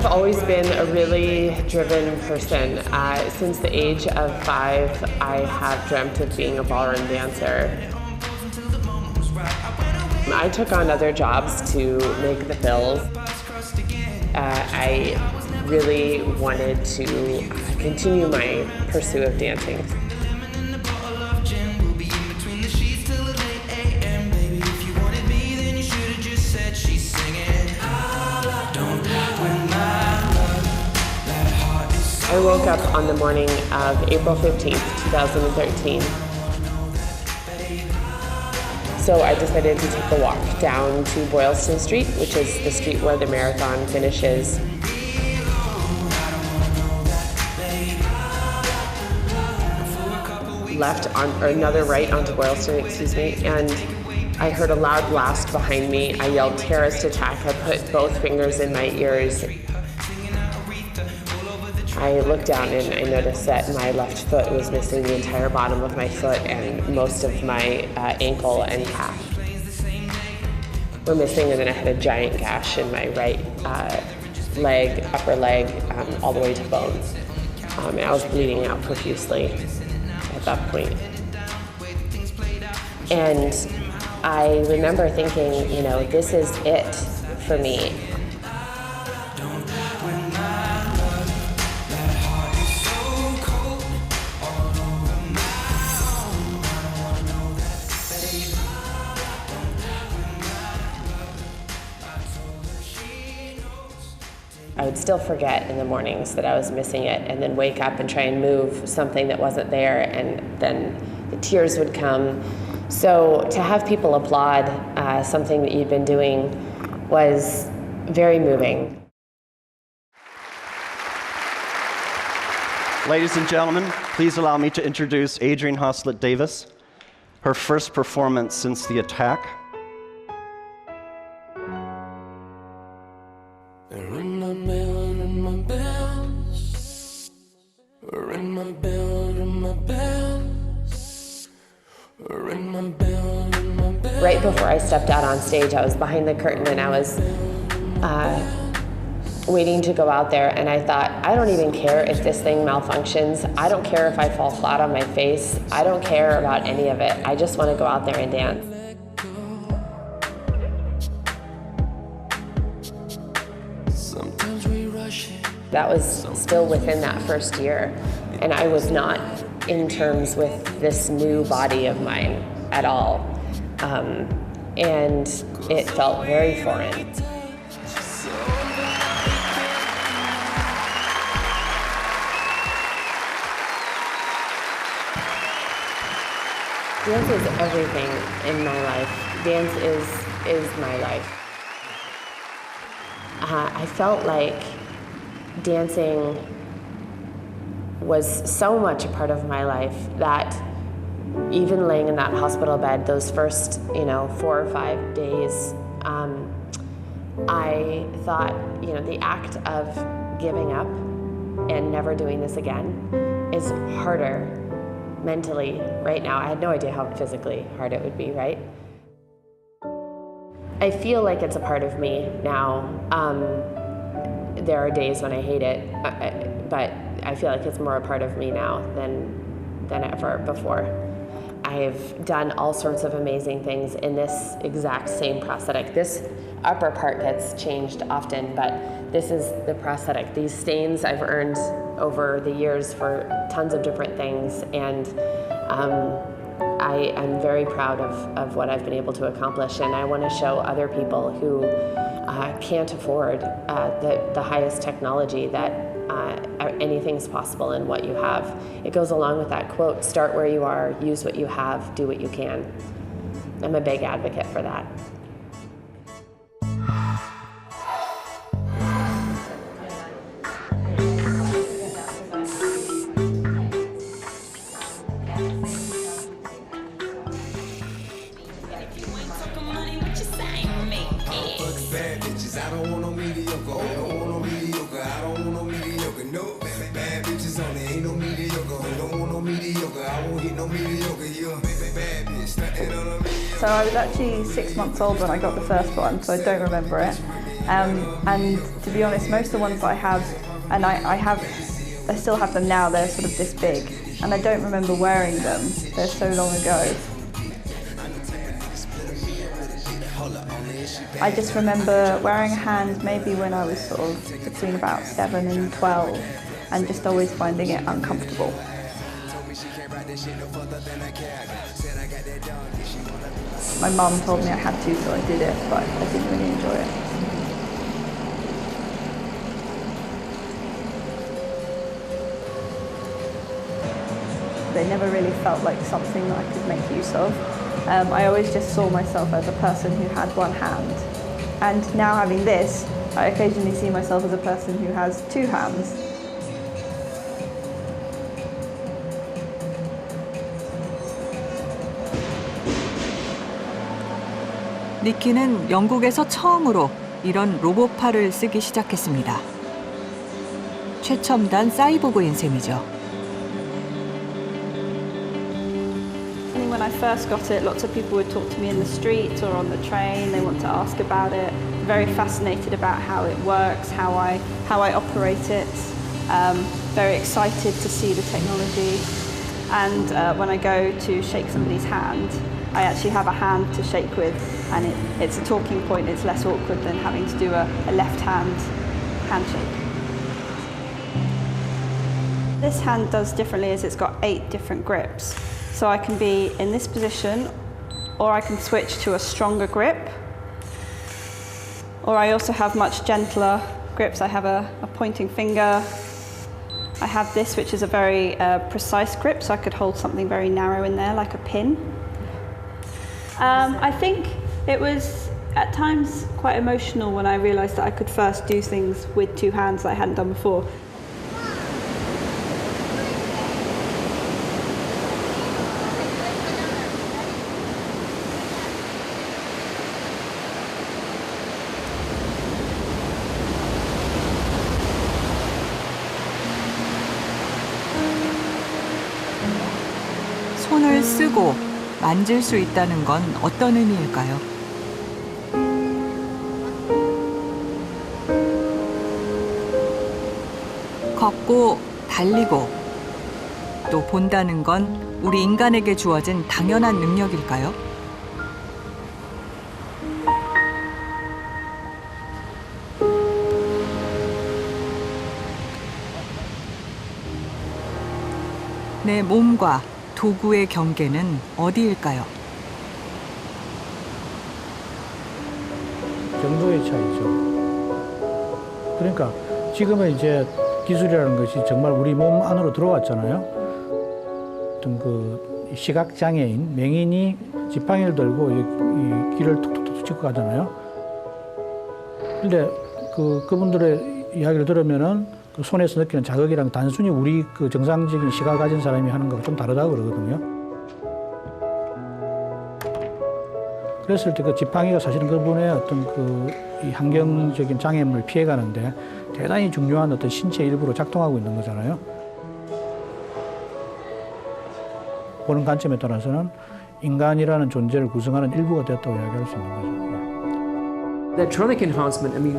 I've always been a really driven person. Since the age of 5, I have dreamt of being a ballroom dancer. I took on other jobs to make the bills. I really wanted to continue my pursuit of dancing. I woke up on the morning of April 15th, 2013. So I decided to take a walk down to Boylston Street, which is the street where the marathon finishes. Left on, or another right onto Boylston, and I heard a loud blast behind me. I yelled terrorist attack. I put both fingers in my ears. I looked down and I noticed that my left foot was missing the entire bottom of my foot, and most of my ankle and calf were missing, and then I had a giant gash in my right leg, upper leg, all the way to bone. And I was bleeding out profusely at that point. And I remember thinking, you know, this is it for me. I would still forget in the mornings that I was missing it, and then wake up and try and move something that wasn't there, and then the tears would come. So to have people applaud something that you'd been doing was very moving. Ladies and gentlemen, please allow me to introduce Adrienne Hoslett-Davis, her first performance since the attack. Right before I stepped out on stage, I was behind the curtain and I was waiting to go out there, and I thought, I don't even care if this thing malfunctions. I don't care if I fall flat on my face. I don't care about any of it. I just want to go out there and dance. That was still within that first year, and I was not in terms with this new body of mine at all. And it felt very foreign. Dance is everything in my life. Dance is my life. I felt like dancing was so much a part of my life that even laying in that hospital bed those first, 4 or 5 days, I thought, the act of giving up and never doing this again is harder mentally right now. I had no idea how physically hard it would be, right? I feel like it's a part of me now. There are days when I hate it, but I feel like it's more a part of me now than ever before. I've done all sorts of amazing things in this exact same prosthetic. This upper part gets changed often, but this is the prosthetic. These stains I've earned over the years for tons of different things, and I am very proud of what I've been able to accomplish, and I want to show other people who can't afford the highest technology that anything's possible in what you have. It goes along with that quote, start where you are, use what you have, do what you can. I'm a big advocate for that. So I was actually 6 months old when I got the first one, so I don't remember it. And to be honest, most of the ones that I have, and I still have them now, they're sort of this big, and I don't remember wearing them. They're so long ago. I just remember wearing a hand maybe when I was sort of between about 7 and 12, and just always finding it uncomfortable. My mum told me I had to, so I did it, but I didn't really enjoy it. They never really felt like something that I could make use of. I always just saw myself as a person who had one hand. And now having this, I occasionally see myself as a person who has two hands. 니키는 영국에서 처음으로 이런 로봇팔을 쓰기 시작했습니다. 최첨단 사이보그인 셈이죠. When I first got it, lots of people would talk to me in the street or on the train. They want to ask about it. Very fascinated about how it works, how I operate it. Very excited to see the technology. And when I go to shake somebody's hand, I actually have a hand to shake with, and it's a talking point. It's less awkward than having to do a left hand handshake. This hand does differently as it's got 8 different grips. So I can be in this position, or I can switch to a stronger grip. Or I also have much gentler grips. I have a pointing finger. I have this, which is a very precise grip, so I could hold something very narrow in there, like a pin. I think it was at times quite emotional when I realised that I could first do things with 2 hands that I hadn't done before. 손을 쓰고 만질 수 있다는 건 어떤 의미일까요? 걷고 달리고 또 본다는 건 우리 인간에게 주어진 당연한 능력일까요? 내 몸과 도구의 경계는 어디일까요? 정도의 차이죠. 그러니까 지금은 이제 기술이라는 것이 정말 우리 몸 안으로 들어왔잖아요. 어떤 그 시각장애인, 맹인이 지팡이를 들고 이 길을 툭툭툭 찍고 가잖아요. 근데 그분들의 이야기를 들으면은 그 손에서 느끼는 자극이랑 단순히 우리 그 정상적인 시각을 가진 사람이 하는 거가 좀 다르다고 그러거든요. 그랬을 때 그 지팡이가 사실은 그분의 어떤 이 환경적인 장애물을 피해가는데 대단히 중요한 어떤 신체 일부로 작동하고 있는 거잖아요. 보는 관점에 따라서는 인간이라는 존재를 구성하는 일부가 됐다고 이야기할 수 있는 거죠. The electronic enhancement, I mean,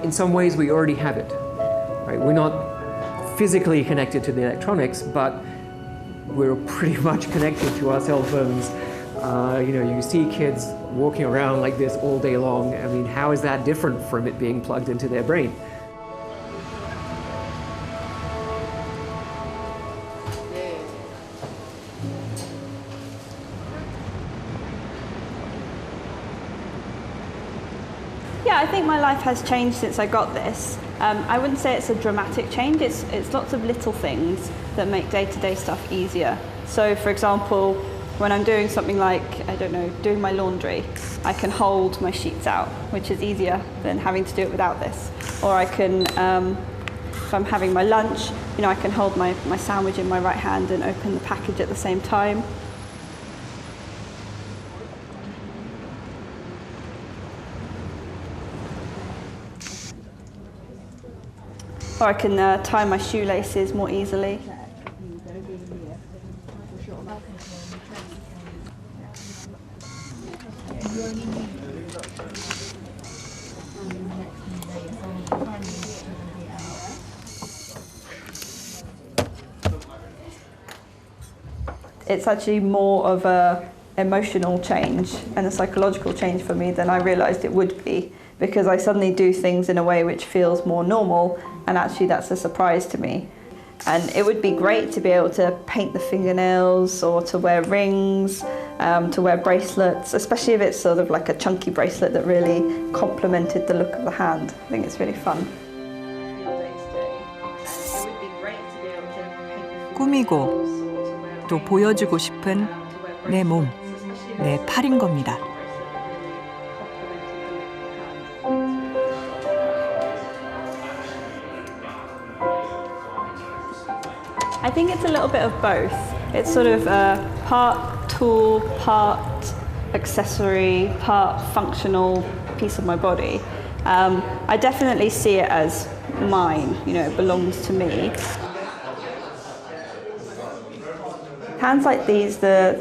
in some ways we already have it. Right? We're not physically connected to the electronics, but we're pretty much connected to our cell phones. You see kids walking around like this all day long. I mean, how is that different from it being plugged into their brain? Yeah, I think my life has changed since I got this. I wouldn't say it's a dramatic change. It's lots of little things that make day-to-day stuff easier. So, for example, when I'm doing something like, I don't know, doing my laundry, I can hold my sheets out, which is easier than having to do it without this. Or I can, if I'm having my lunch, I can hold my sandwich in my right hand and open the package at the same time. Or I can tie my shoelaces more easily. it's actually more of a emotional change and a psychological change for me than I realised it would be, because I suddenly do things in a way which feels more normal, and actually that's a surprise to me. And it would be great to be able to paint the fingernails or to wear rings, to wear bracelets, especially if it's sort of like a chunky bracelet that really complemented the look of the hand. I think it's really fun. 꾸미고 또 보여주고 싶은 내 몸, 내 팔인 겁니다. I think it's a little bit of both. It's sort of a part tool, part accessory, part functional piece of my body. I definitely see it as mine, you know, it belongs to me. Hands like these, the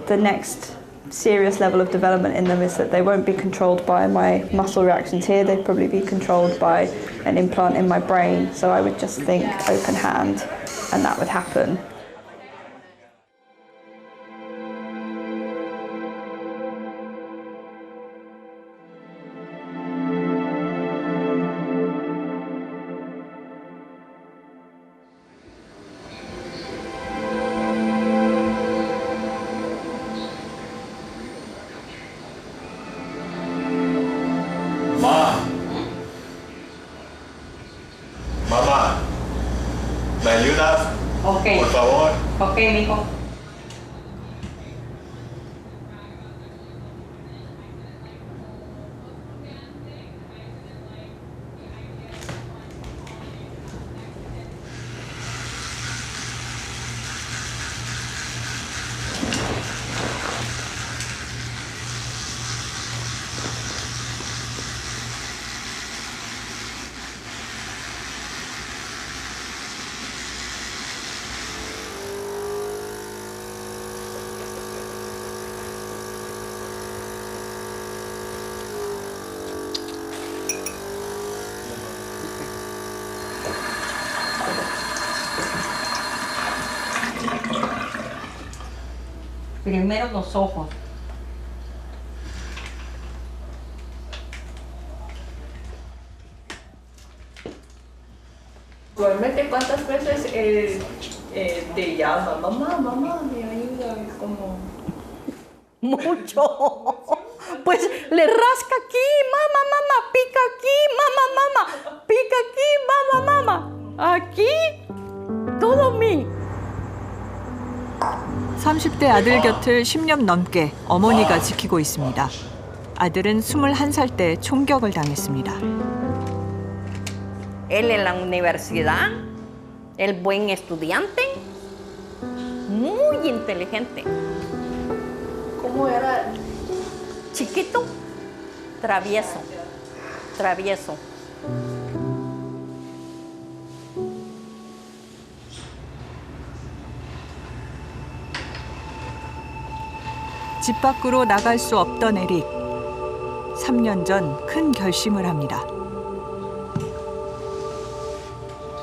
next serious level of development in them is that they won't be controlled by my muscle reactions here, they'd probably be controlled by an implant in my brain. So I would just think open hand, and that would happen. Mamá, ¿me ayudas? Ok. Por favor. Ok, mijo. Primero los ojos. Actualmente, ¿cuántas veces te llama? Mamá, mamá, me ayuda, como... Mucho. Pues le rasca aquí, mamá, mamá, pica aquí, mamá, mamá, pica aquí, mamá, mamá. Aquí, todo mí. 30대 아들 곁을 10년 넘게 어머니가 지키고 있습니다. 아들은 21살 때 총격을 당했습니다. Él en la universidad, el buen estudiante, muy inteligente. ¿Cómo era? Chiquito, travieso, travieso. 집 밖으로 나갈 수 없던 에릭. 3년 전 큰 결심을 합니다.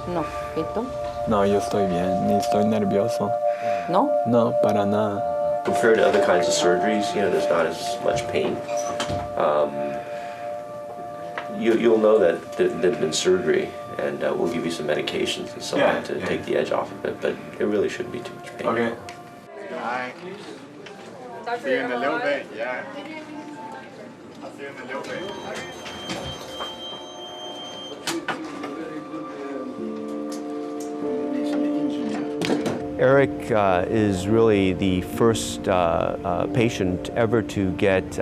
No, ¿y tú? No, yo estoy bien, ni estoy nervioso. No? No, para nada. Compared to other kinds of surgeries, there's not as much pain. You'll know that there's been surgery, and we'll give you some medications and so on to take the edge off of it, but there really shouldn't be too much pain. Okay. Bye. I'll see you in a little bit, yeah. I'll see you in a little bit. Eric is really the first patient ever to get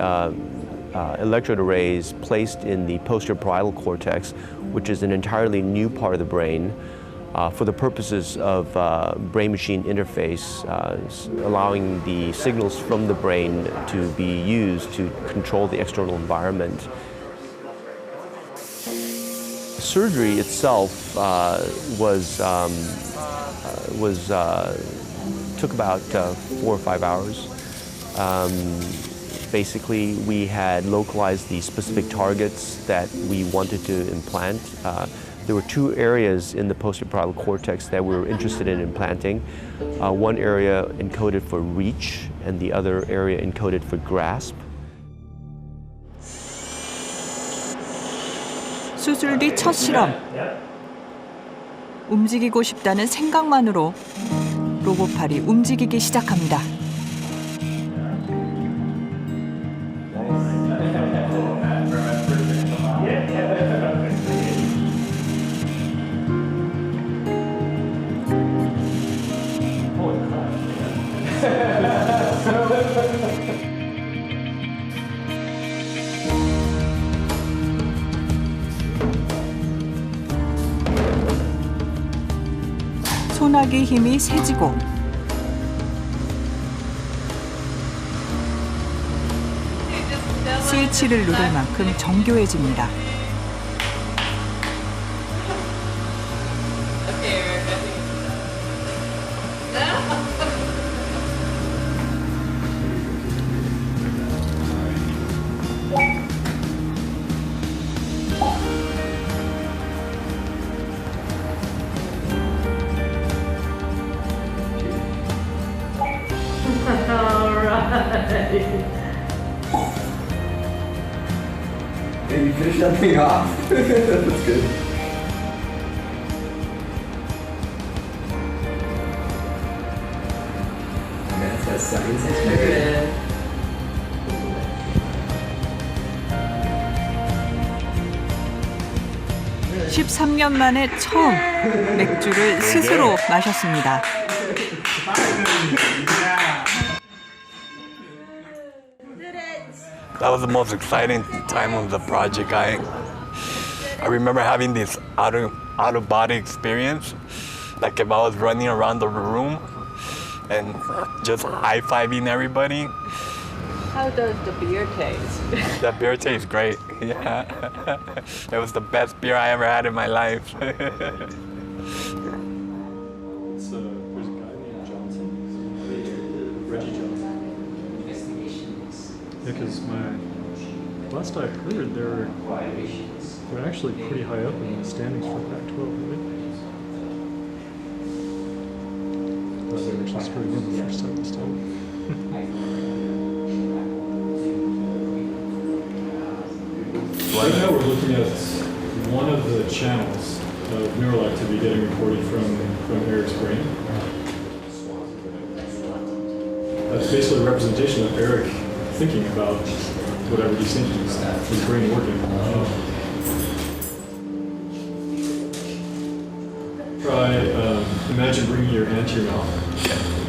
electrode arrays placed in the posterior parietal cortex, which is an entirely new part of the brain, for the purposes of brain-machine interface, allowing the signals from the brain to be used to control the external environment. Surgery itself took about 4 or 5 hours. Basically, we had localized the specific targets that we wanted to implant. there were two areas in the posterior cortex that we were interested in implanting. One area encoded for reach and the other area encoded for grasp. 수술 뒤 첫 실험. 움직이고 싶다는 생각만으로 로봇팔이 움직이기 시작합니다. 손아귀 힘이 세지고 스위치를 누를 만큼 정교해집니다. Hey, you finished that thing off. That's good. That's science experiment. 13년 만에 처음 맥주를 스스로 마셨습니다. That was the most exciting time of the project. I remember having this out-of-body experience, like if I was running around the room and just high-fiving everybody. How does the beer taste? The beer tastes great, yeah. It was the best beer I ever had in my life. There's a guy named Johnson, Reggie Johnson. Yeah, because last I heard, they're actually pretty high up in the standings for Pac-12, right? They were actually screwing in the first time this time. Right now we're looking at one of the channels of neural activity getting recorded from Eric's brain. That's basically a representation of Eric thinking about whatever he's thinking, his brain working. Try, imagine bringing your hand to your mouth.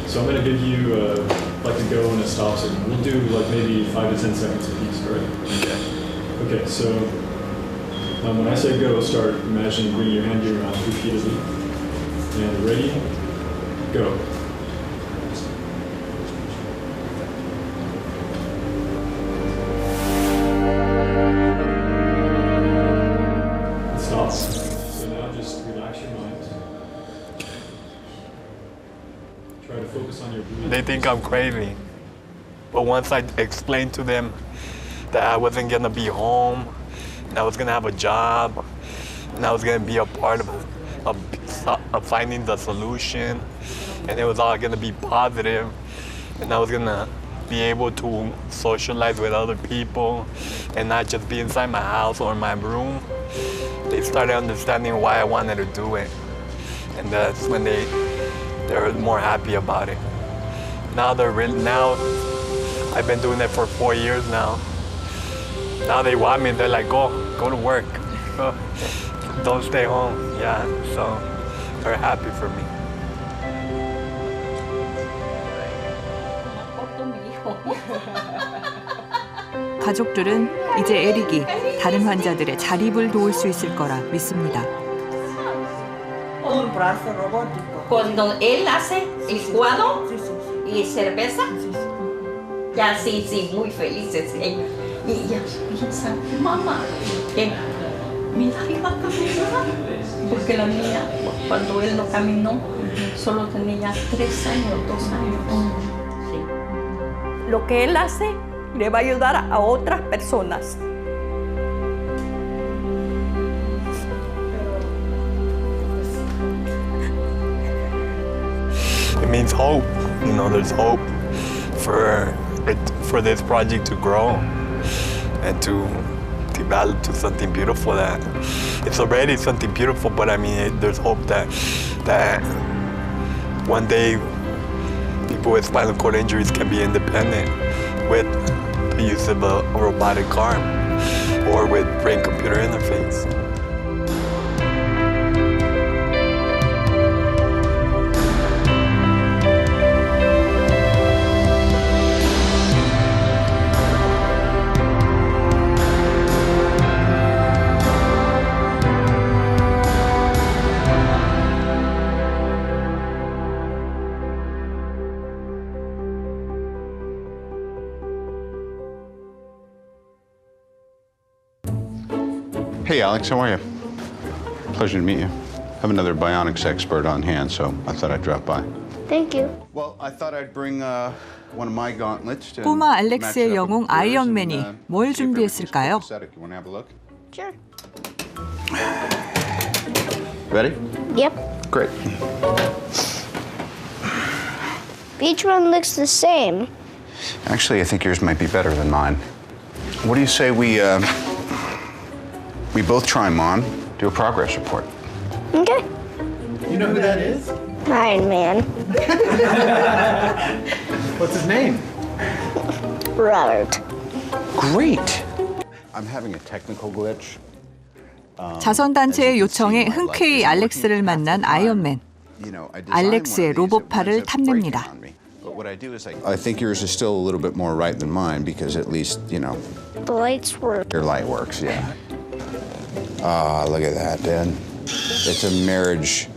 So I'm going to give you like a go and a stop signal. We'll do like maybe 5 to 10 seconds a piece, all right? Okay, so when I say go, start imagining bringing your hand to your mouth repeatedly. And ready, go. Stop. So now just relax your mind. Try to focus on your breathing. They think I'm crazy, but once I explain to them that I wasn't gonna be home, and I was gonna have a job, and I was gonna be a part of finding the solution, and it was all gonna be positive, and I was gonna be able to socialize with other people and not just be inside my house or my room. They started understanding why I wanted to do it, and that's when they were more happy about it. Now I've been doing it for 4 years now. Now they want me, they're like, go to work. Don't stay home. Yeah, so they're happy for me. 가족들은 이제 에릭이 다른 환자들의 자립을 도울 수 있을 거라 믿습니다. Un brazo robótico. Cuando él hace licuado y cerveza, ya sí, muy felices ellos. Y ella piensa, mamá, que mira, iba a caminar. Porque la niña, cuando él no caminó, solo tenía 3 años, 2 años. Sí. Lo que él hace le va a ayudar a otras personas. it means hope. You know, there's hope for this project to grow and to develop to something beautiful. That it's already something beautiful, but I mean, there's hope that one day people with spinal cord injuries can be independent with the use of a robotic arm or with brain-computer interface. Hey Alex, how are you? Pleasure to meet you. I have another bionics expert on hand, so I thought I'd drop by. Thank you. Well, I thought I'd bring one of my gauntlets to 꼬마 match it 알렉스의 up with 영웅 yours 아이언맨이 and, 뭘 see if everything's 준비했을까요? copacetic. You want to have a look? Sure. Ready? Yep. Great. Each one looks the same. Actually, I think yours might be better than mine. What do you say we both try them on, do a progress report? Okay. You know who that is? Iron Man. What's his name? Robert. Great. I'm having a technical glitch. 자선단체의 요청에 흔쾌히 알렉스를 만난 아이언맨. 알렉스의 로봇팔을 탐냅니다. What I do is I think yours is still a little bit more right than mine because at least, you know, The lights work. your light works, yeah. Ah, look at that, Dan. It's a marriage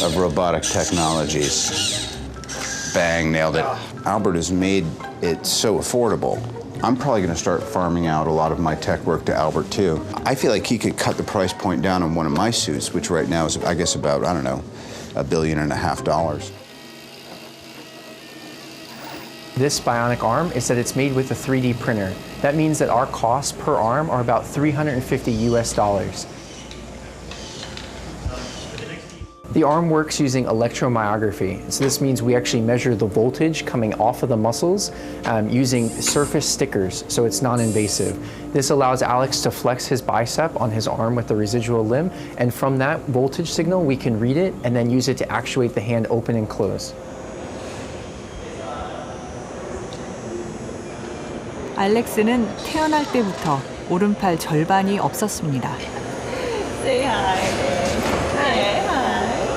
of robotic technologies. Bang, nailed it. Albert has made it so affordable. I'm probably going to start farming out a lot of my tech work to Albert, too. I feel like he could cut the price point down on one of my suits, which right now is, I guess, about, I don't know, $1.5 billion. This bionic arm is that it's made with a 3D printer. That means that our costs per arm are about $350 US. The arm works using electromyography. So this means we actually measure the voltage coming off of the muscles using surface stickers, so it's non-invasive. This allows Alex to flex his bicep on his arm with the residual limb, and from that voltage signal, we can read it and then use it to actuate the hand open and close. 알렉스는 태어날 때부터 오른팔 절반이 없었습니다. Say hi. Hi.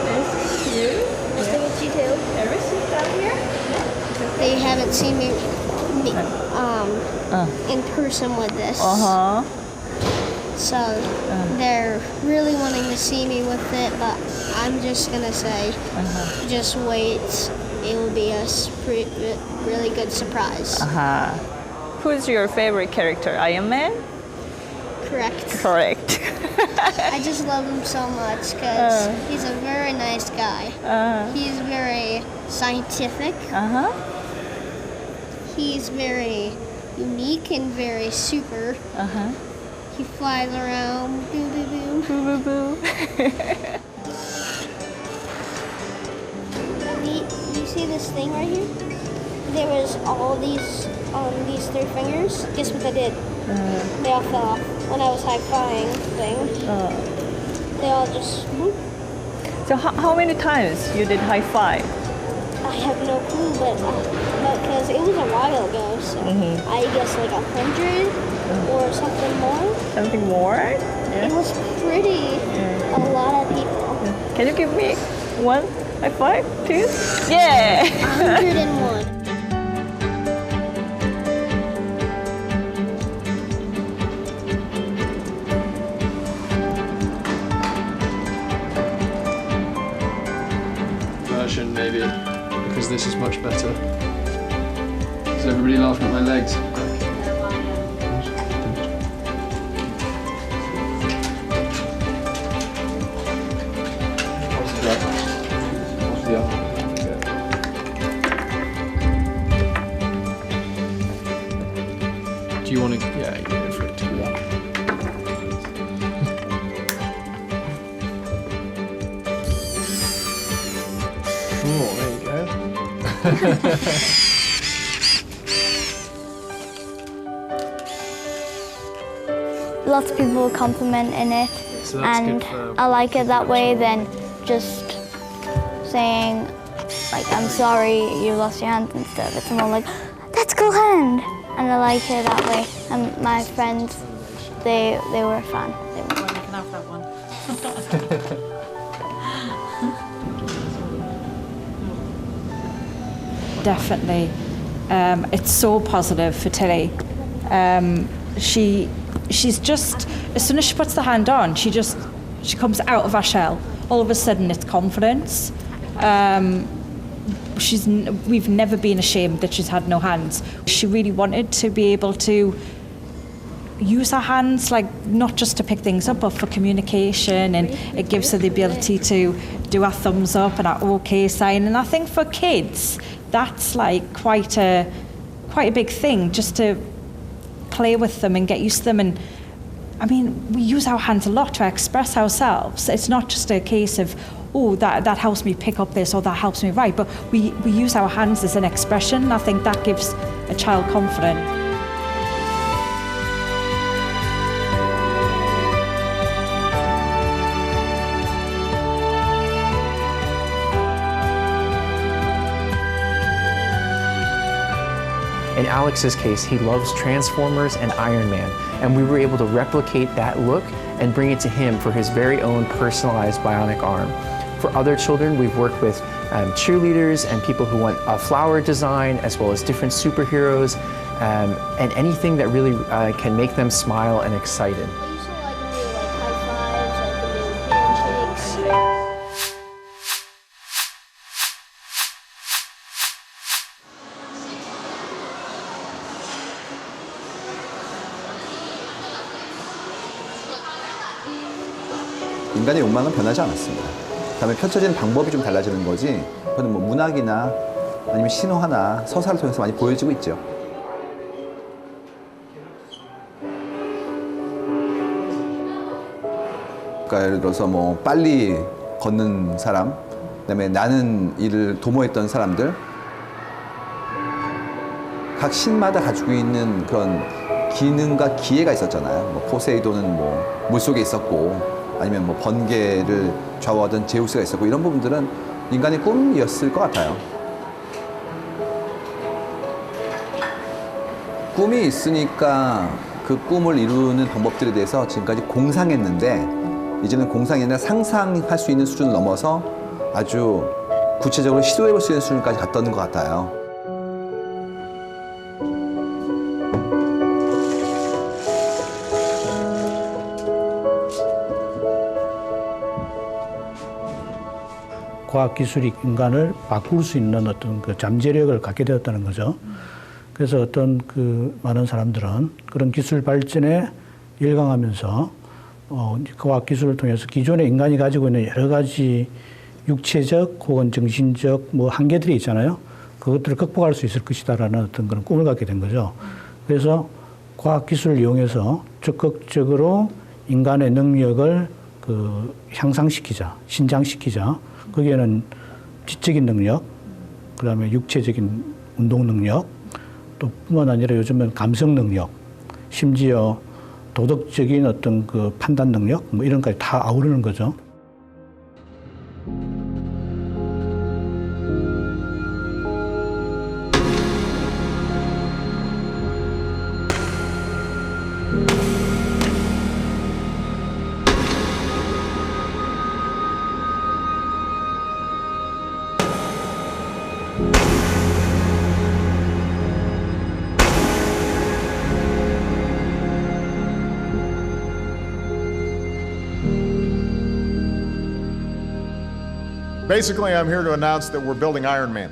Nice to meet you. Nice to meet you too. Ever since I'm here? They haven't seen me in person with this. So they're really wanting to see me with it, but I'm just gonna say, just wait. It will be a really good surprise. Who's your favorite character? Iron Man? Correct. Correct. I just love him so much because he's a very nice guy. He's very scientific. He's very unique and very super. He flies around. Boo boo boo. Boo boo boo. You see this thing right here? There was all these 3 fingers. Guess what they did? They all fell off when I was high-fiving thing. They all just whoop. So how many times you did high five? I have no clue, but because it was a while ago, so I guess like 100 or something more. Something more? It was pretty a lot of people. Can you give me one high five, please? Yeah. 101. Maybe because this is much better. Is everybody laughing at my legs? What's the other? Do you want to? Yeah, you go for it too. Oh, there you go. Lots of people compliment in it, So that's and good for- I like it that way than just saying, like, I'm sorry you lost your hand and stuff. It's more like, that's a cool hand, and I like it that way. And my friends, they were a fan. You can have that one. Definitely. It's so positive for Tilly. She's just, as soon as she puts the hand on, she comes out of her shell. All of a sudden, it's confidence. We've never been ashamed that she's had no hands. She really wanted to be able to use her hands, like not just to pick things up, but for communication, and it gives her the ability to do her thumbs up and her OK sign. And I think for kids, that's like quite a big thing, just to play with them and get used to them. And I mean, we use our hands a lot to express ourselves. It's not just a case of, oh, that helps me pick up this or that helps me write, but we use our hands as an expression. I think that gives a child confidence. In Alex's case, he loves Transformers and Iron Man, and we were able to replicate that look and bring it to him for his very own personalized bionic arm. For other children, we've worked with cheerleaders and people who want a flower design, as well as different superheroes, and anything that really can make them smile and excited. 인간의 욕망은 변하지 않았습니다. 그다음에 펼쳐지는 방법이 좀 달라지는 거지. 그건 뭐 문학이나 아니면 신화나 서사를 통해서 많이 보여지고 있죠. 그러니까 예를 들어서 뭐 빨리 걷는 사람, 그다음에 나는 이를 도모했던 사람들, 각 신마다 가지고 있는 그런 기능과 기회가 있었잖아요. 뭐 포세이돈은 뭐 물속에 있었고, 아니면 뭐 번개를 좌우하던 제우스가 있었고, 이런 부분들은 인간의 꿈이었을 것 같아요. 꿈이 있으니까 그 꿈을 이루는 방법들에 대해서 지금까지 공상했는데, 이제는 공상이 아니라 상상할 수 있는 수준을 넘어서 아주 구체적으로 시도해볼 수 있는 수준까지 갔던 것 같아요. 과학기술이 인간을 바꿀 수 있는 어떤 그 잠재력을 갖게 되었다는 거죠. 그래서 어떤 그 많은 사람들은 그런 기술 발전에 열광하면서 과학기술을 통해서 기존의 인간이 가지고 있는 여러 가지 육체적 혹은 정신적 뭐 한계들이 있잖아요. 그것들을 극복할 수 있을 것이다라는 어떤 그런 꿈을 갖게 된 거죠. 그래서 과학기술을 이용해서 적극적으로 인간의 능력을 그 향상시키자, 신장시키자. 거기에는 지적인 능력, 그다음에 육체적인 운동 능력, 또 뿐만 아니라 요즘은 감성 능력, 심지어 도덕적인 어떤 그 판단 능력, 뭐 이런 것까지 다 아우르는 거죠. Basically, I'm here to announce that we're building Iron Man.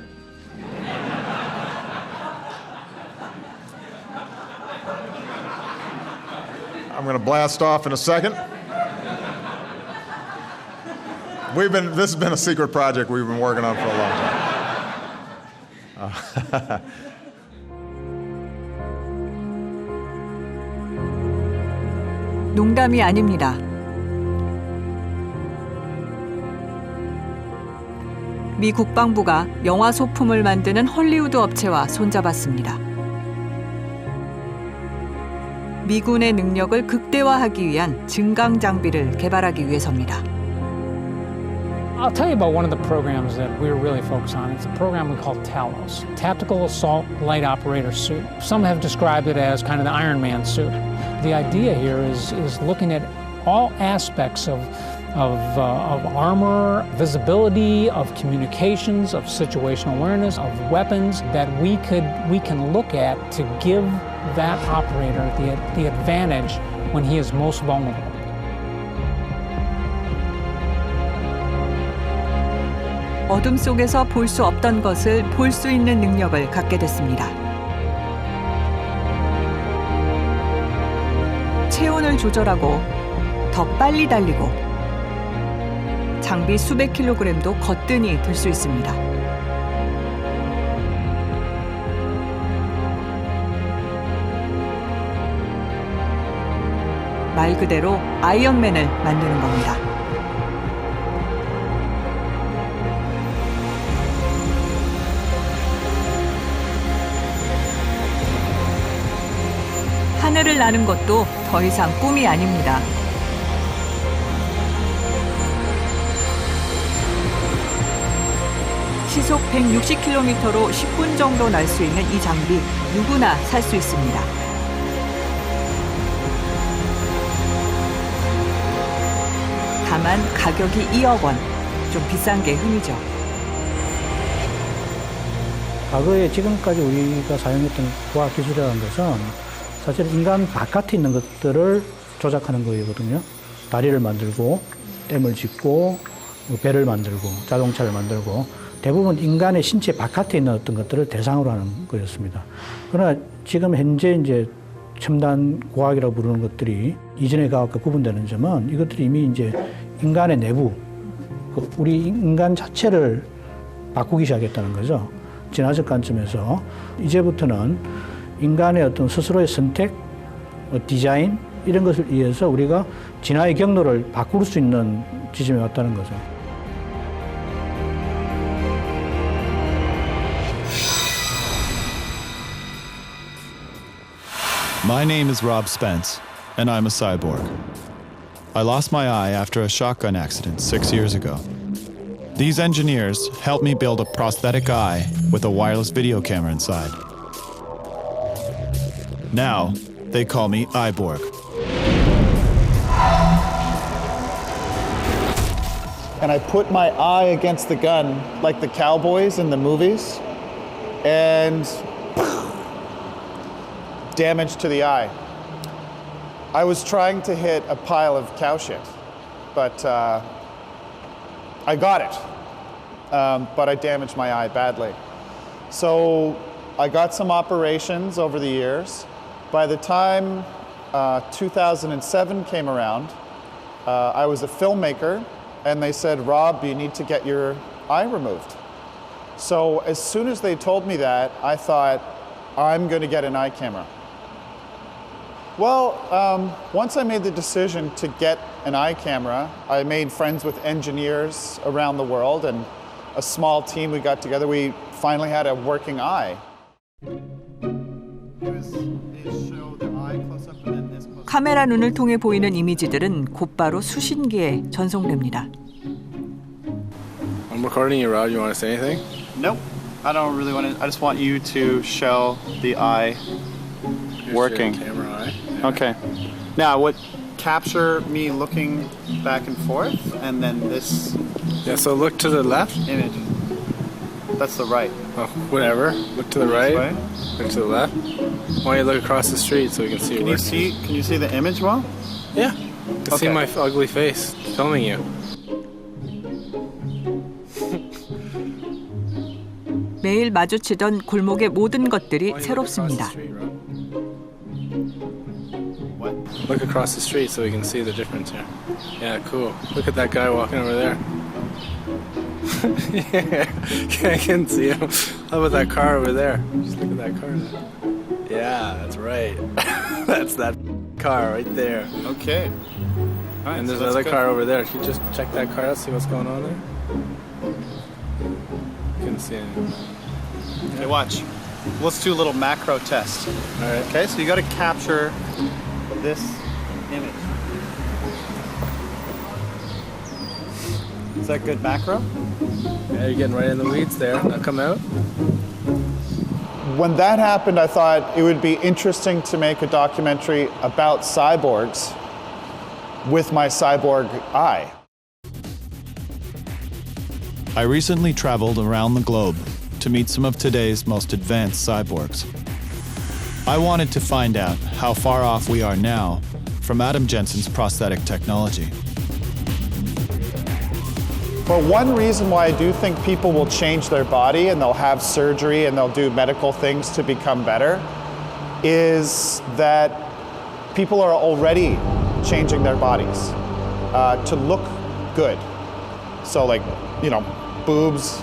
I'm going to blast off in a second. This has been a secret project we've been working on for a long time. 농담이 아닙니다. 미 국방부가 영화 소품을 만드는 헐리우드 업체와 손잡았습니다. 미군의 능력을 극대화하기 위한 증강 장비를 개발하기 위해서입니다. I'll tell you about one of the programs that we're really focused on. It's a program we call TALOS, Tactical Assault Light Operator Suit. Some have described it as kind of the Iron Man suit. The idea here is looking at all aspects of armor, visibility, of communications, of situational awareness, of weapons that we can look at to give that operator the advantage when he is most vulnerable. 어둠 속에서 볼 수 없던 것을 볼 수 있는 능력을 갖게 됐습니다. 체온을 조절하고 더 빨리 달리고 장비 수백 킬로그램도 거뜬히 들 수 있습니다. 말 그대로 아이언맨을 만드는 겁니다. 하늘을 나는 것도 더 이상 꿈이 아닙니다. 시속 160km로 10분 정도 날 수 있는 이 장비 누구나 살 수 있습니다. 다만 가격이 2억 원, 좀 비싼 게 흠이죠. 과거에 지금까지 우리가 사용했던 과학기술이라는 것은 사실 인간 바깥에 있는 것들을 조작하는 거거든요. 다리를 만들고, 댐을 짓고, 배를 만들고, 자동차를 만들고, 대부분 인간의 신체 바깥에 있는 어떤 것들을 대상으로 하는 거였습니다. 그러나 지금 현재 이제 첨단 과학이라고 부르는 것들이 이전의 과학과 구분되는 점은 이것들이 이미 이제 인간의 내부, 우리 인간 자체를 바꾸기 시작했다는 거죠. 진화적 관점에서 이제부터는 인간의 어떤 스스로의 선택, 디자인 이런 것을 위해서 우리가 진화의 경로를 바꿀 수 있는 지점에 왔다는 거죠. My name is Rob Spence, and I'm a cyborg. I lost my eye after a shotgun accident 6 years ago. These engineers helped me build a prosthetic eye with a wireless video camera inside. Now, they call me Eyeborg. And I put my eye against the gun like the cowboys in the movies, and damage to the eye. I was trying to hit a pile of cow shit, but I got it, but I damaged my eye badly. So I got some operations over the years. By the time 2007 came around, I was a filmmaker, and they said, Rob, you need to get your eye removed. So as soon as they told me that, I thought, I'm going to get an eye camera. Well, once I made the decision to get an eye camera, I made friends with engineers around the world, and a small team we got together. We finally had a working eye. 카메라 눈을 통해 보이는 이미지들은 곧바로 수신기에 전송됩니다. I'm recording you, Rob. You want to say anything? Nope. I don't really want to. I just want you to show the eye working. Your camera eye. Yeah. Okay. Now, what capture me looking back and forth, and then this. Yeah. So look to the left. Image. That's the right. Oh, whatever. Look to the right. Way. Look to the left. Why don't you look across the street so we can see? Can you see? Can you see the image well? Yeah. You can see my ugly face filming you. 매일 마주치던 골목의 모든 것들이 새롭습니다. Look across the street so we can see the difference here. Yeah, cool. Look at that guy walking over there. Yeah, I can see him. How about that car over there? Just look at that car there. Yeah, that's right. That's that car right there. Okay. All right, and there's so another good. car over there. Can you just check that car out, see what's going on there? see it. Okay, watch. Let's do a little macro test. All right. Okay, so you got to capture this image. Is that good macro? Yeah, you're getting right in the weeds there. Now come out. When that happened, I thought it would be interesting to make a documentary about cyborgs with my cyborg eye. I recently traveled around the globe to meet some of today's most advanced cyborgs. I wanted to find out how far off we are now from Adam Jensen's prosthetic technology. For one reason why I do think people will change their body and they'll have surgery and they'll do medical things to become better is that people are already changing their bodies to look good. So like, you know, boobs,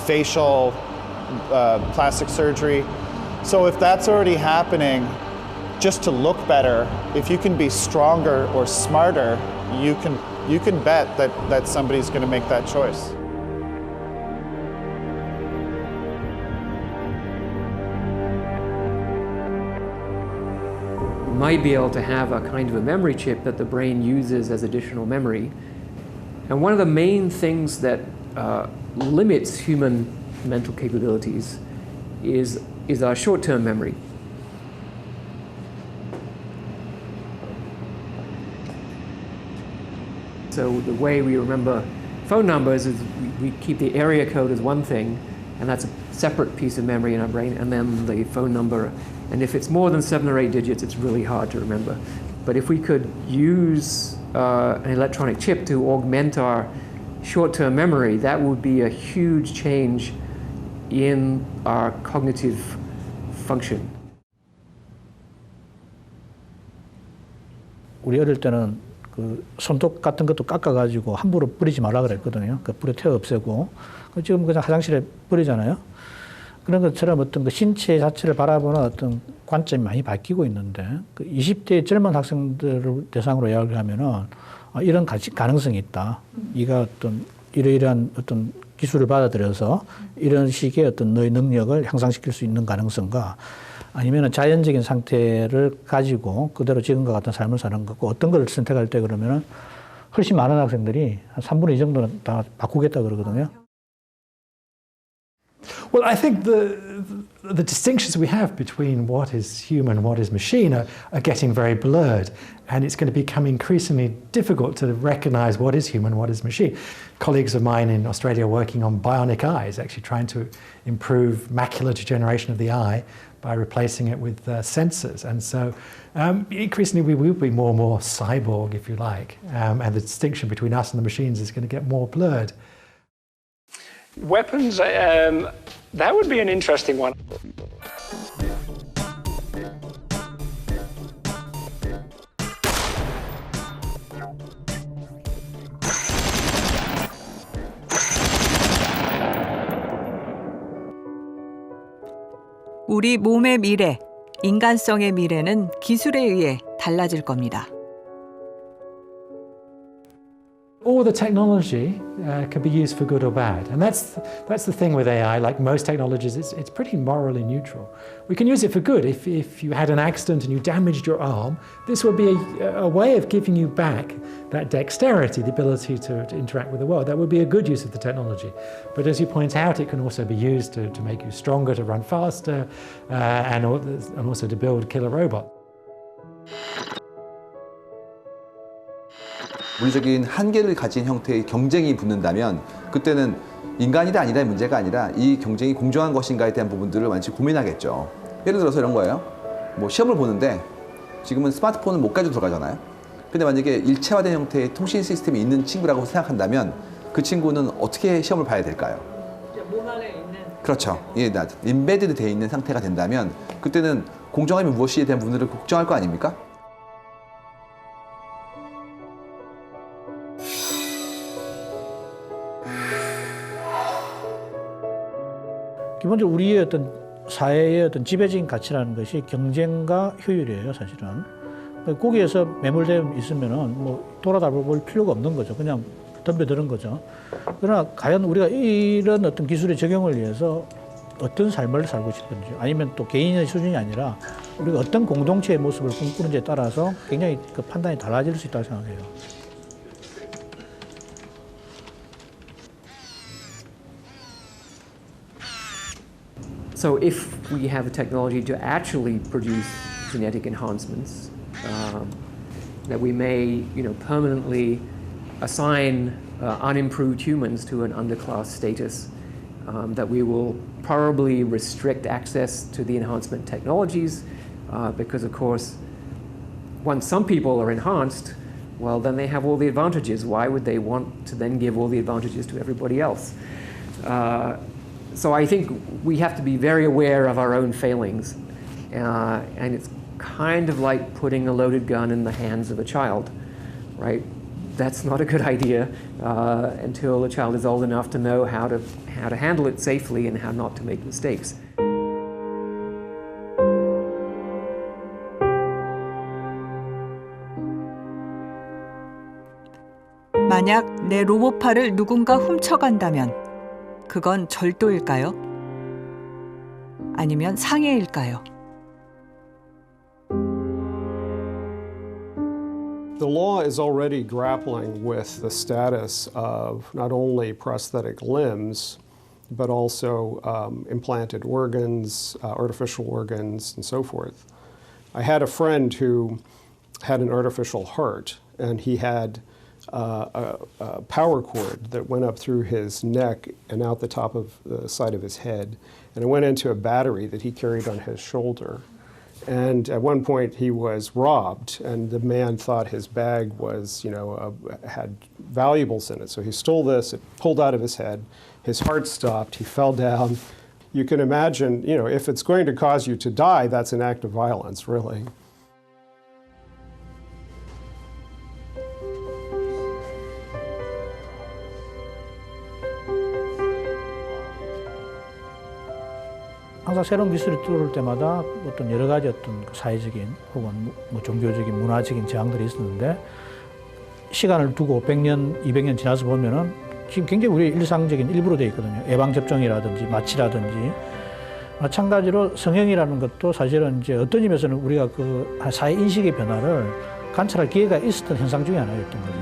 facial, plastic surgery. So if that's already happening, just to look better, if you can be stronger or smarter, you can bet that somebody's going to make that choice. You might be able to have a kind of a memory chip that the brain uses as additional memory. And one of the main things that limits human mental capabilities is our short-term memory. So the way we remember phone numbers is we keep the area code as one thing, and that's a separate piece of memory in our brain, and then the phone number. And if it's more than 7 or 8 digits, it's really hard to remember. But if we could use an electronic chip to augment our short-term memory, that would be a huge change in our cognitive function. 우리 어릴 때는 그 손톱 같은 것도 깎아가지고 함부로 뿌리지 말라 그랬거든요. 그 뿌려 태워 없애고. 지금 그냥 화장실에 뿌리잖아요. 그런 것처럼 어떤 그 신체 자체를 바라보는 어떤 관점이 많이 바뀌고 있는데, 그 20대 젊은 학생들을 대상으로 이야기를 하면은 이런 가능성이 있다. 이가 어떤 이러이러한 어떤 기술을 받아들여서 이런 식의 어떤 너의 능력을 향상시킬 수 있는 가능성과 아니면은 자연적인 상태를 가지고 그대로 지금과 같은 삶을 사는 거고, 어떤 걸 선택할 때 그러면은 훨씬 많은 학생들이 한 3분의 2 정도는 다 바꾸겠다 그러거든요. Well, I think the distinctions we have between what is human and what is machine are getting very blurred, and it's going to become increasingly difficult to recognize what is human and what is machine. Colleagues of mine in Australia are working on bionic eyes, actually trying to improve macular degeneration of the eye by replacing it with sensors. And so increasingly we will be more and more cyborg, if you like, and the distinction between us and the machines is going to get more blurred. Weapons, that would be an interesting one. 우리 몸의 미래, 인간성의 미래는 기술에 의해 달라질 겁니다. All the technology can be used for good or bad. And that's the thing with AI, like most technologies, it's pretty morally neutral. We can use it for good. If you had an accident and you damaged your arm, this would be a way of giving you back that dexterity, the ability to interact with the world. That would be a good use of the technology. But as you point out, it can also be used to make you stronger, to run faster, and also to build killer robots. 물리적인 한계를 가진 형태의 경쟁이 붙는다면 그때는 인간이다 아니다의 문제가 아니라 이 경쟁이 공정한 것인가에 대한 부분들을 완전히 고민하겠죠. 예를 들어서 이런 거예요. 뭐 시험을 보는데 지금은 스마트폰은 못 가지고 들어가잖아요. 근데 만약에 일체화된 형태의 통신 시스템이 있는 친구라고 생각한다면 그 친구는 어떻게 시험을 봐야 될까요? 몸 안에 있는. 그렇죠. 예, 인베디드 되어 있는 상태가 된다면 그때는 공정함이 무엇이에 대한 부분들을 걱정할 거 아닙니까? 기본적으로 우리의 어떤 사회의 어떤 지배적인 가치라는 것이 경쟁과 효율이에요, 사실은. 거기에서 매몰되어 있으면은 뭐 돌아다볼 필요가 없는 거죠. 그냥 덤벼드는 거죠. 그러나 과연 우리가 이런 어떤 기술의 적용을 위해서 어떤 삶을 살고 싶은지 아니면 또 개인의 수준이 아니라 우리가 어떤 공동체의 모습을 꿈꾸는지에 따라서 굉장히 그 판단이 달라질 수 있다고 생각해요. So if we have the technology to actually produce genetic enhancements, that we may, permanently assign unimproved humans to an underclass status, that we will probably restrict access to the enhancement technologies, because of course, once some people are enhanced, well, then they have all the advantages. Why would they want to then give all the advantages to everybody else? So I think we have to be very aware of our own failings. And it's kind of like putting a loaded gun in the hands of a child, right? That's not a good idea until the child is old enough to know how to handle it safely and how not to make mistakes. 만약 내 로봇팔을 누군가 훔쳐간다면 그건 절도일까요? 아니면 상해일까요? The law is already grappling with the status of not only prosthetic limbs, but also implanted organs, artificial organs, and so forth. I had a friend who had an artificial heart, and he had a power cord that went up through his neck and out the top of the side of his head, and it went into a battery that he carried on his shoulder. And at one point he was robbed, and the man thought his bag was, had valuables in it. So he stole this, it pulled out of his head, his heart stopped, he fell down. You can imagine, if it's going to cause you to die, that's an act of violence, really. 항상 새로운 기술이 들어올 때마다 어떤 여러 가지 어떤 사회적인 혹은 뭐 종교적인 문화적인 저항들이 있었는데 시간을 두고 100년, 200년 지나서 보면은 지금 굉장히 우리 일상적인 일부로 되어 있거든요. 예방접종이라든지 마취라든지 마찬가지로 성형이라는 것도 사실은 이제 어떤 의미에서는 우리가 그 사회 인식의 변화를 관찰할 기회가 있었던 현상 중에 하나였던 거죠.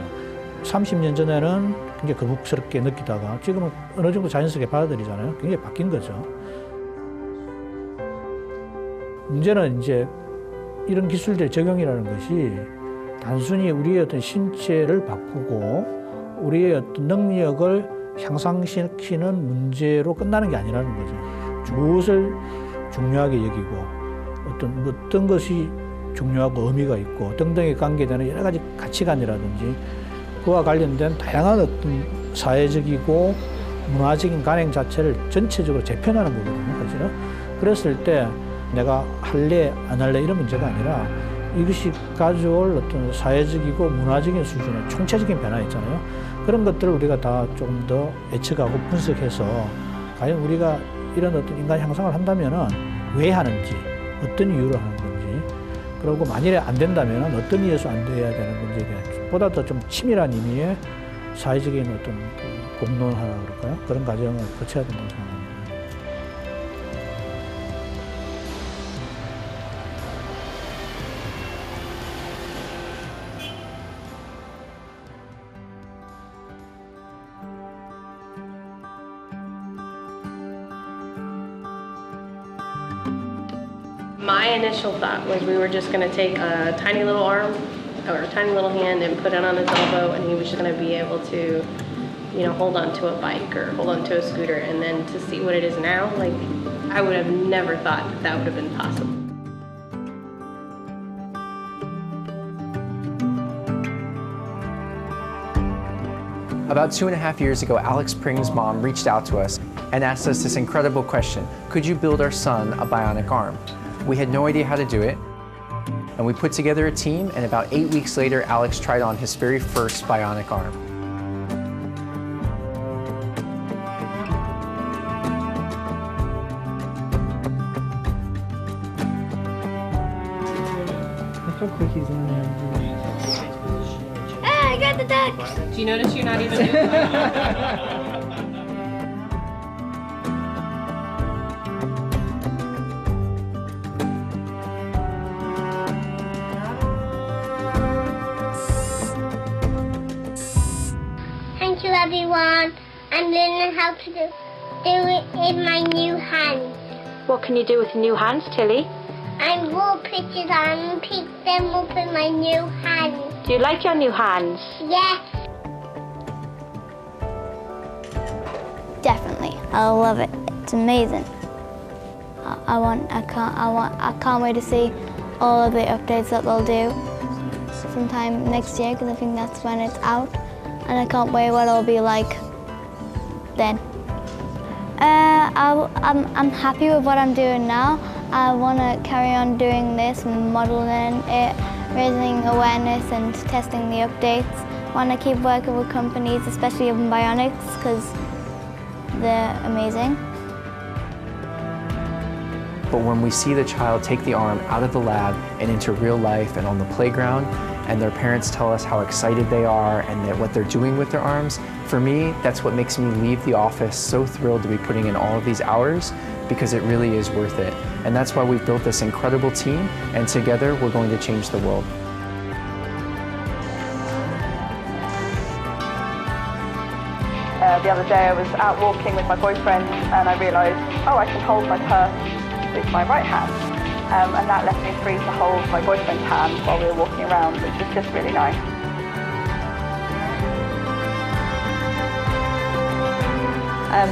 30년 전에는 굉장히 거북스럽게 느끼다가 지금은 어느 정도 자연스럽게 받아들이잖아요. 굉장히 바뀐 거죠. 문제는 이제 이런 기술들의 적용이라는 것이 단순히 우리의 어떤 신체를 바꾸고 우리의 어떤 능력을 향상시키는 문제로 끝나는 게 아니라는 거죠. 무엇을 중요하게 여기고 어떤 것이 중요하고 의미가 있고 등등에 관계되는 여러 가지 가치관이라든지 그와 관련된 다양한 어떤 사회적이고 문화적인 관행 자체를 전체적으로 재편하는 거거든요, 사실은. 그랬을 때 내가 할래 안 할래 이런 문제가 아니라 이것이 가져올 어떤 사회적이고 문화적인 수준의 총체적인 변화 있잖아요. 그런 것들을 우리가 다 조금 더 예측하고 분석해서 과연 우리가 이런 어떤 인간 향상을 한다면은 왜 하는지, 어떤 이유로 하는 건지, 그리고 만일에 안 된다면은 어떤 이유에서 안 돼야 되는 건지에 대한 보다 더 좀 치밀한 의미의 사회적인 어떤 그 공론화라 그럴까요? 그런 과정을 거쳐야 된다고 생각합니다. My initial thought was we were just going to take a tiny little arm or a tiny little hand and put it on his elbow, and he was just going to be able to, hold on to a bike or hold on to a scooter. And then to see what it is now, I would have never thought that would have been possible. About 2.5 years ago, Alex Pring's mom reached out to us and asked us this incredible question: could you build our son a bionic arm? We had no idea how to do it, and we put together a team, and about 8 weeks later, Alex tried on his very first bionic arm. Hey, good by the ducks. Do you notice you're not even doing that? Thank you, everyone. I'm learning how to do it in my new hands. What can you do with your new hands, Tilly? I draw pictures and pick them up in my new hands. Do you like your new hands? Yes. Definitely. I love it. It's amazing. I can't wait to see all of the updates that they'll do sometime next year, because I think that's when it's out. And I can't wait what it'll be like then. I'm happy with what I'm doing now. I want to carry on doing this, modeling it, raising awareness and testing the updates. I want to keep working with companies, especially in bionics, because they're amazing. But when we see the child take the arm out of the lab and into real life and on the playground, and their parents tell us how excited they are and that what they're doing with their arms, for me, that's what makes me leave the office so thrilled to be putting in all of these hours, because it really is worth it. And that's why we've built this incredible team, and together we're going to change the world. The other day I was out walking with my boyfriend and I realised, oh, I can hold my purse with my right hand. And that left me free to hold my boyfriend's hand while we were walking around, which was just really nice.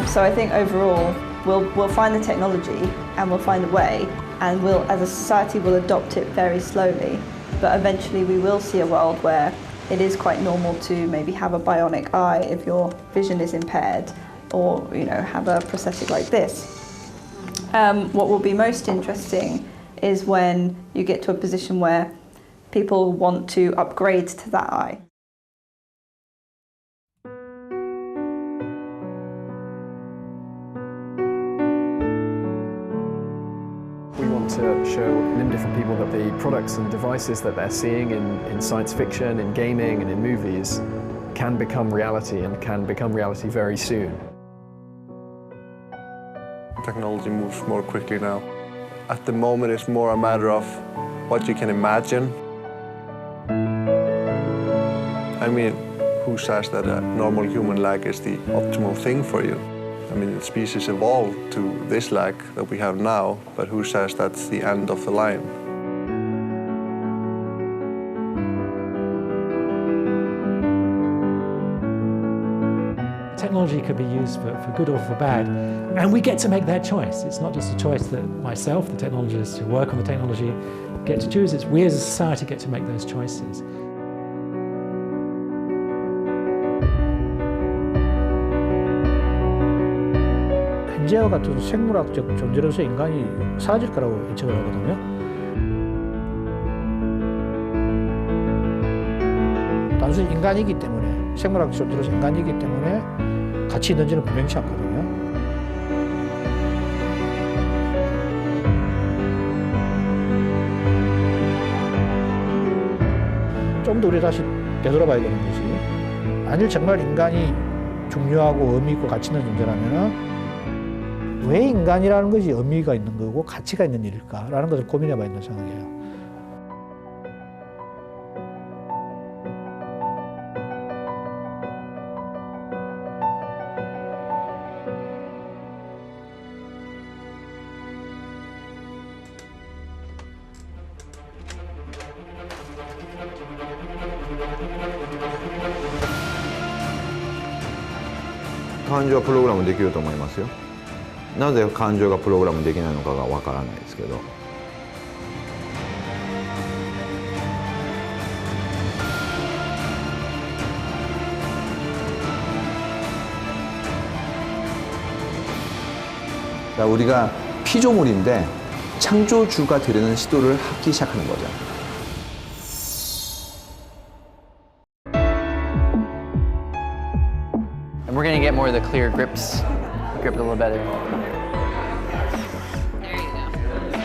So I think overall, we'll find the technology and we'll find the way, and we'll, as a society, will adopt it very slowly. But eventually we will see a world where it is quite normal to maybe have a bionic eye if your vision is impaired, or have a prosthetic like this. What will be most interesting is when you get to a position where people want to upgrade to that eye. We want to show many different people that the products and devices that they're seeing in science fiction, in gaming and in movies can become reality, and can become reality very soon. Technology moves more quickly now. At the moment, it's more a matter of what you can imagine. I mean, who says that a normal human leg is the optimal thing for you? I mean, the species evolved to this leg that we have now, but who says that's the end of the line? Technology could be used for good or for bad, and we get to make that choice. It's not just a choice that myself, the technologist who work on the technology, get to choose. It's we as a society get to make those choices. 현재와 같은 생물학적 존재로서 인간이 사라질 거라고 예측을 하거든요. 단순히 인간이기 때문에, 생물학적 존재로서 인간이기 때문에 가치 있는지는 분명치 않거든요. 좀 더 우리 다시 되돌아봐야 되는 것이, 만일 정말 인간이 중요하고 의미 있고 가치 있는 존재라면 왜 인간이라는 것이 의미가 있는 거고 가치가 있는 일일까라는 것을 고민해봐야 된다고 생각해요.感情はプログラムできると思いますよ。なぜ感情がプログラムできないのかがわからないですけど。우리가 피조물인데 창조주가 되려는 시도를 하기 시작하는 거죠. And we're going to get more of the clear grips. Grip it a little better.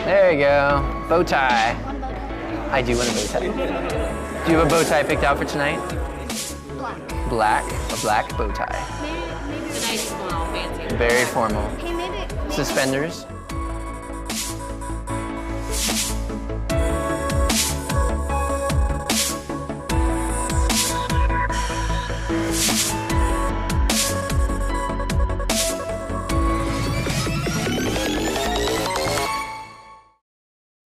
There you go. Bow tie. I do want a bow tie. Do you have a bow tie picked out for tonight? black, a black bow tie. Maybe a nice small fancy. Very formal. Okay, maybe. Suspenders.